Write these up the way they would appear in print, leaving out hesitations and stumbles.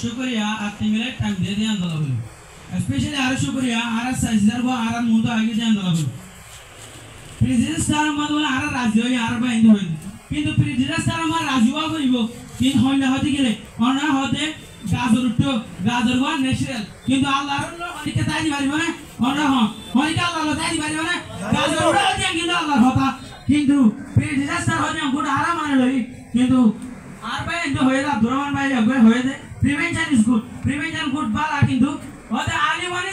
শুকরিয়া আপনি মিলে টাইম দিয়ে দিয়ে আন্দোলন বলি স্পেশালি আর শুকরিয়া আর সাইজার গো আর মুন্দ আগে দিয়ে আন্দোলন বলি প্রেসিডেন্ট স্যার আমাদের বলে আর রাজি হই আর বাইন্দ হই কিন্তু প্রেসিডেন্ট স্যার আমার রাজুয়া করিব কিন্তু হইনা হতে গেলে অনা হতে গাজর উঠো গাজর গো ন্যাচারাল কিন্তু আল্লাহর অনেকে তাই পারিব না অনা হ অনেকে আল্লাহ তাই পারিব না গাজর উঠা দিয়ে কিন্তু আল্লাহর কথা কিন্তু প্রেসিডেন্ট স্যার হতে গুড আরাম মানে লই কিন্তু আর বাইন্দ হয়ে যা দুরমান বাইরে হয়ে দে প্রিভেনশন ইজ গুড বালা কিন্তু ওতে আলিওয়ানি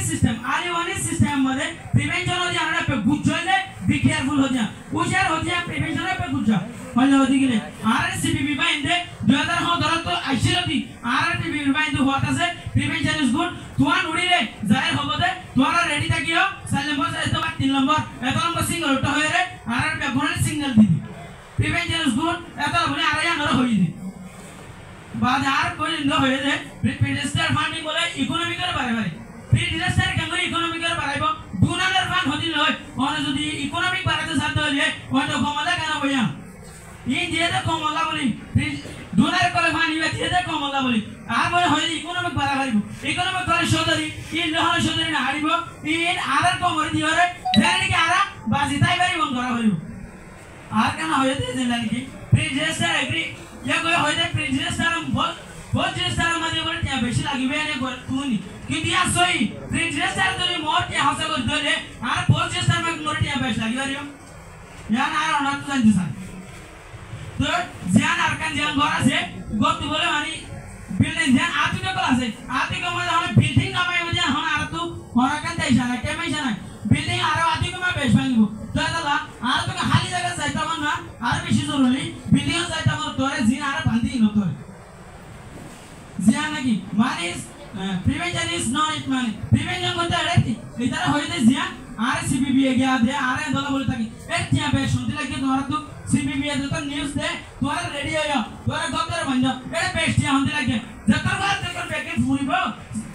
সিস্টেম मध्ये প্রিভেনশন হতে আমরা पे गुड চলে বি কেয়ারফুল হতে উজার হতে প্রিভেনশন पे गुड হলে হতে গেলে আরসিবিবি বাইন্দে 2017 তো আইছিলতি আরসিবিবি বাইন্দে হতাছে প্রিভেনশন ইজ গুড তোয়ান উড়িলে জায়ের হবদে তোরা রেডি থাকিও 4 নম্বর তো 3 নম্বর 1 নম্বর সিঙ্গেল ওটা হয়ে রে আর ব্যাকগ্রাউন্ড সিগন্যাল দিবি প্রিভেনশন ইজ গুড এটা বলে আর আমরা হই দি বাজার পর্যন্ত হয়ে যায় প্রি-ডিজাস্টার ফান্ডিং বলে ইকোনমিক্যাল বাড়াইবে প্রি-ডিজাস্টার কেন ইকোনমিক্যাল বাড়াইব দুনালের ফান্ড হদিন হয় মানে যদি ইকোনমিক বাড়াতে সাধ্য হলে ওটা কমলা কেন বইয়া এই যেটা কমলা বলি দুনার করে ফান্ড নিবে যেটা কমলা বলি আর বলে হয় ইকোনমিক বাড়াইব ইকোনমিক করে সদরি এই লহর সদরি না হারিব এই আর কমরে দিওরে জানি কি আর বাজি তাই বাড়ি বন্ধ করা হইব আর কেন হয়ে দিয়েছে জানি কি প্রি-ডিজাস্টার এগ্রি या कोई होय दे प्रिंसिपल बहुत जिस्तार मध्ये वर त्या बेशी लागिबे आणि तुनी किती असोई प्रिंसिपल तरी मोर त्या हसा कर दले आर बहुत जिस्तार मग मोर त्या बेश लागिबे रियो या ना अनात जांती सांग तो ज्यान आरकान ज्यान घर আছে গত বলে মানে বিল্ডিং ज्यान आती को আছে आती को मध्ये हम बिल्डिंग कामाय मध्ये हम आर तू होराकान त्यायचा ना केमायचा ना बिल्डिंग आर आती को मा बेश भांगिबो तो दादा आर तो खाली जागा जायता म्हणा आर बेशी जरुरी बिल्डिंग जायता मग तोरे जिन आर बांधी नतो जिया नाकी माने प्रिवेंशन इज नॉट इट माने प्रिवेंशन कोणते अडती इतर होय दे जिया आरसीबीबी गया दे आर दला बोलता की ए त्या बे सुनती लगे तोरा तू सीबीबी दे तो न्यूज़ दे तोरा रेडी होया तोरा गदर बन जा ए बेस्ट या होंती लगे जकर बार जकर पैकेट फुरिबो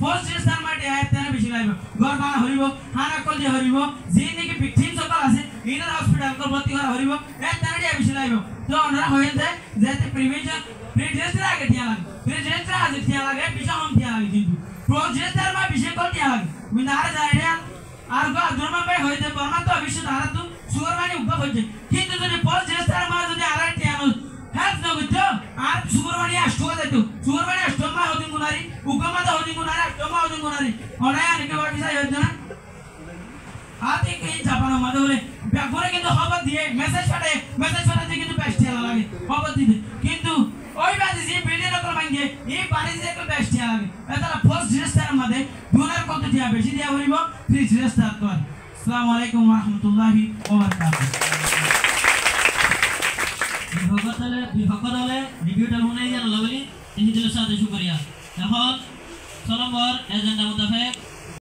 पोस्ट स्टेशन माटे आय तेने बेशी लाइबो घर बाना हरिबो हाना कल हरिबो जिने की विक्टिम सकल আছে इनर हॉस्पिटल को भर्ती करा हरिबो ए तेने बेशी लाइबो तो हमरा होय दे जेते प्रिवेंशन प्रिजेस्टर आगे टिया लागे प्रिजेस्टर आगे टिया लागे पिछा हम टिया लागे किंतु प्रोजेस्टर में विषय को टिया लागे विनार जायरे আর গো দুরমা ভাই হইতে বর্মা তো অবশ্য ধারা তো সুগরমানি উপ হইছে কিন্তু যদি প্रोजेस्टर মা যদি আর টিয়া ন হেল্প ন গতো আর সুগরমানি আষ্ট যাইতো সুগরমানি আষ্টমা হদিন গুনারি উগমা তো হদিন গুনারি আষ্টমা হদিন গুনারি অনায় আনিকে বাড়ি যাই হইতো না আতে কি জাপানো মাদে বলে ব্যাগরে কিন্তু খবর দিয়ে মেসেজ পাঠাতে কিন্তু বেস্ট লাগে খবর দিতে কিন্তু ওই বাজে যে ভিডিও নকল ভাঙ্গে এই বাড়ি যে একটু বেস্ট লাগে এটা ফার্স্ট রেজিস্টার মধ্যে ডোনার কত দিয়া বেশি দিয়া হইব ফ্রি রেজিস্টার তো আসসালামু আলাইকুম ওয়া রাহমাতুল্লাহি ওয়া বারাকাতুহু বিভাগতলে রিভিউটা শুনাই জানা লাগলি এই দিলে সাথে শুকরিয়া এখন 6 নম্বর এজেন্ডা মোতাবেক